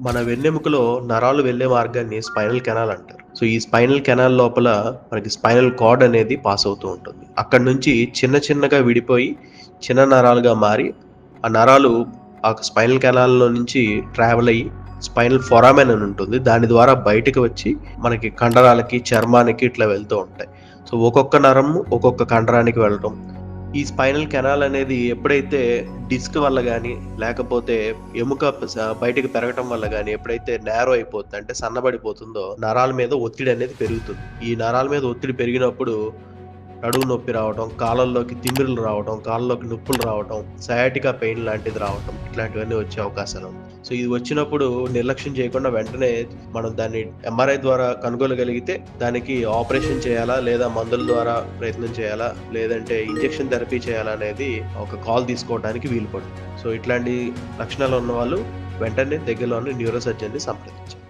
మన వెన్నెముకలో నరాలు వెళ్ళే మార్గాన్ని స్పైనల్ కెనాల్ అంటారు. సో, ఈ స్పైనల్ కెనాల్ లోపల మనకి స్పైనల్ కార్డ్ అనేది పాస్ అవుతూ ఉంటుంది. అక్కడి నుంచి చిన్న చిన్నగా విడిపోయి చిన్న నరాలుగా మారి, ఆ నరాలు ఆ స్పైనల్ కెనాల్‌లో నుంచి ట్రావెల్ అయ్యి స్పైనల్ ఫొరామెన్ అని ఉంటుంది. దాని ద్వారా బయటకి వచ్చి మనకి కండరాలకి, చర్మానికి ఇట్లా వెళ్తూ ఉంటాయి. సో, ఒక్కొక్క నరము ఒక్కొక్క కండరానికి వెళ్ళటం. ఈ స్పైనల్ కెనాల్ అనేది ఎప్పుడైతే డిస్క్ వల్ల గాని, లేకపోతే ఎముక బయటకి పెరగటం వల్ల గాని, ఎప్పుడైతే నారో అయిపోద్ది అంటే సన్నబడిపోతుందో, నరాల మీద ఒత్తిడి అనేది పెరుగుతుంది. ఈ నరాల మీద ఒత్తిడి పెరిగినప్పుడు నడుము నొప్పి రావటం, కాళ్ళల్లోకి తిమ్మిరులు రావటం, కాళ్ళలోకి నొప్పులు రావటం, సయాటికా పెయిన్ లాంటిది రావటం, ఇట్లాంటివన్నీ వచ్చే అవకాశాలున్నాయి. సో, ఇది వచ్చినప్పుడు నిర్లక్ష్యం చేయకుండా వెంటనే మనం దాన్ని ఎంఆర్ఐ ద్వారా కనుగొనగలిగితే దానికి ఆపరేషన్ చేయాలా? లేదా మందుల ద్వారా ప్రయత్నం చేయాలా? లేదంటే ఇంజెక్షన్ థెరపీ చేయాలా? అనేది ఒక కాల్ తీసుకోవడానికి వీలు పడుతుంది. సో, ఇట్లాంటి లక్షణాలు ఉన్నవాళ్ళు వెంటనే దగ్గరలో ఉన్న న్యూరో సర్జన్‌ని సంప్రదించాలి.